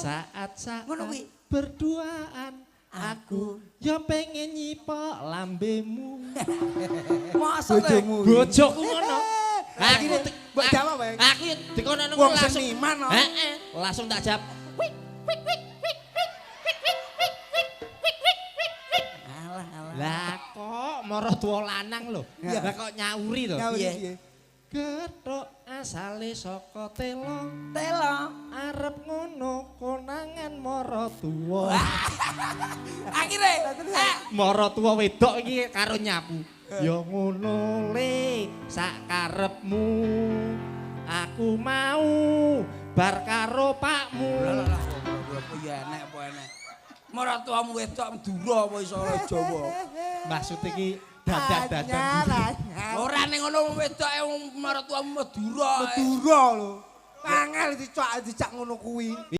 Saat-saat Ngono kuwi. berduaan aku ya pengen nyipok lambemu. Mosok Bojoku ngono. Aku mbok jawab wae. Aku dikono ngono Wong langsung seniman. heeh, langsung tak jawab. Alah alah. Lah kok mara tuwa lanang lho. Iya. Lah kok nyauri to. Ngawuri Piye? piye? Gethuk asale saka telo. Telo. Arep ngono konangan mara tuwa. Akhire. Mara tuwa wedok iki karo nyapu. Ya ngono le sak karepmu. Aku mau bar karo pakmu. Lah apa ya enek apa enek. Maratuamu wedok Madura apa iso Jawa. Maksud iki dadak-dadak. Ora ning ngono wedoke maratuamu Madura. Madura lho. Angel dicak ngono kuwi.